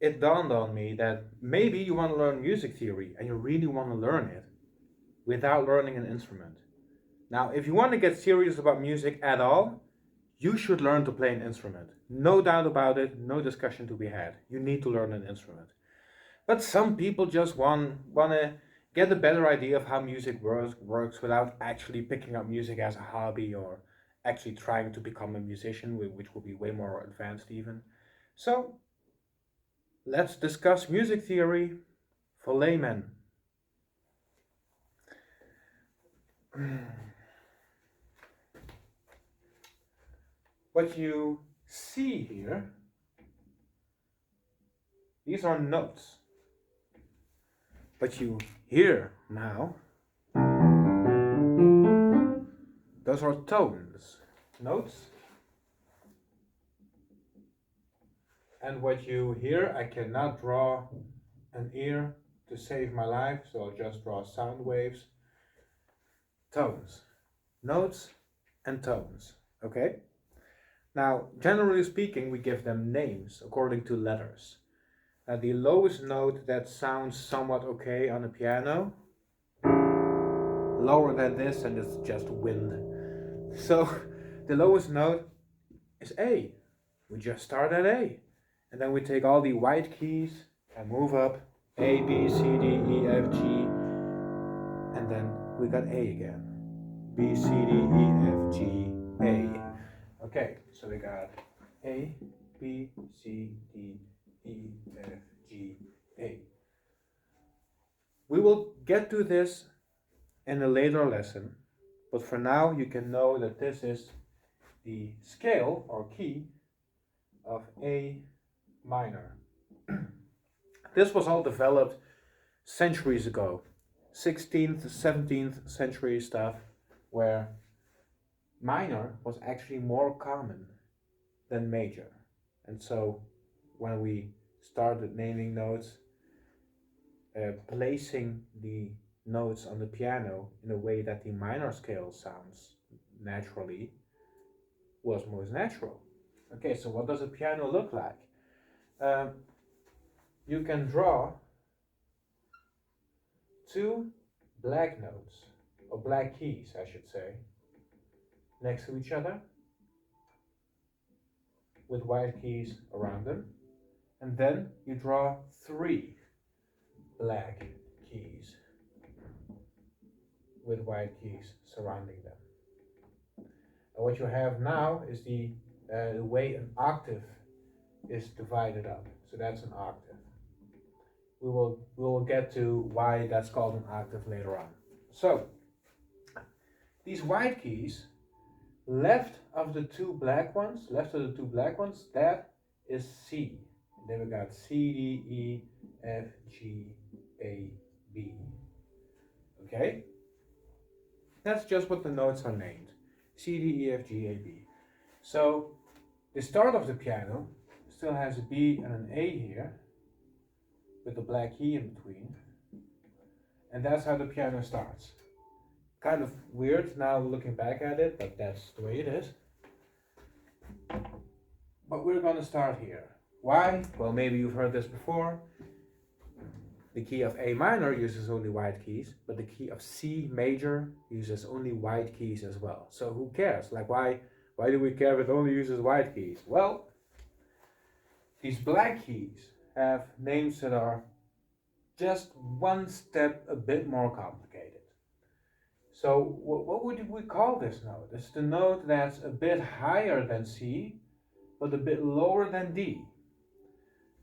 it dawned on me that maybe you want to learn music theory and you really want to learn it without learning an instrument. Now, if you want to get serious about music at all, you should learn to play an instrument. No doubt about it, no discussion to be had. You need to learn an instrument. But some people just want to get a better idea of how music works without actually picking up music as a hobby or actually trying to become a musician, which will be way more advanced even. So let's discuss music theory for laymen. What you see here, these are notes. What you hear now, those are tones. Notes. And what you hear, I cannot draw an ear to save my life, so I'll just draw sound waves. Tones. Notes and tones. Okay? Now, generally speaking, we give them names according to letters. The lowest note that sounds somewhat okay on a piano, lower than this, and it's just wind. So, the lowest note is A. We just start at A. And then we take all the white keys and move up A, B, C, D, E, F, G. And then we got A again. B, C, D, E, F, G, A. Okay, so we got A, B, C, D, E, F, G, A. We will get to this in a later lesson, but for now you can know that this is the scale or key of A minor. This was all developed centuries ago, 16th, 17th century stuff, where minor was actually more common than major. And so when we started naming notes, placing the notes on the piano in a way that the minor scale sounds naturally was most natural. Okay, so what does a piano look like? You can draw two black notes, or black keys, I should say, next to each other with white keys around them. And then you draw three black keys with white keys surrounding them. And what you have now is the way an octave is divided up. So that's an octave. We will get to why that's called an octave later on. So these white keys, left of the two black ones, that is C. And then we got C, D, E, F, G, A, B. Okay? That's just what the notes are named. C, D, E, F, G, A, B. So the start of the piano still has a B and an A here, with a black key in between. And that's how the piano starts. Kind of weird now looking back at it, but that's the way it is. But we're going to start here. Why? Well, maybe you've heard this before. The key of A minor uses only white keys, but the key of C major uses only white keys as well. So who cares? Like, why do we care if it only uses white keys? Well, these black keys have names that are just one step a bit more complicated. So what would we call this note? It's the note that's a bit higher than C, but a bit lower than D.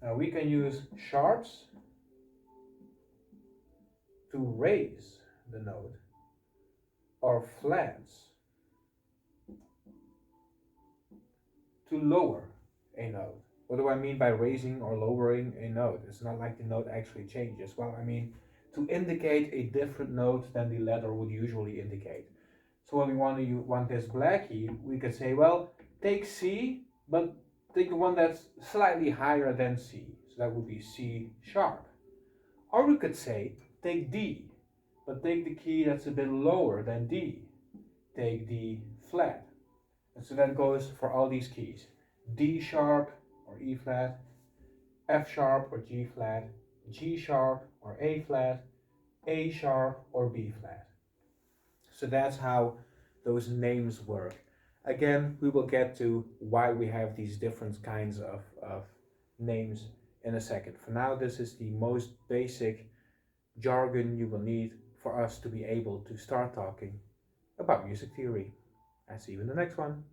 Now we can use sharps to raise the note, or flats to lower a note. What do I mean by raising or lowering a note? It's not like the note actually changes. Well, I mean to indicate a different note than the letter would usually indicate. So when we want this black key, we could say, well, take C, but take the one that's slightly higher than C. So that would be C sharp. Or we could say, take D, but take the key that's a bit lower than D. Take D flat. And so that goes for all these keys. D sharp or E flat, F sharp or G flat, G sharp or A flat, A sharp or B flat. So that's how those names work. Again, we will get to why we have these different kinds of names in a second. For now, this is the most basic jargon you will need for us to be able to start talking about music theory. I see you in the next one.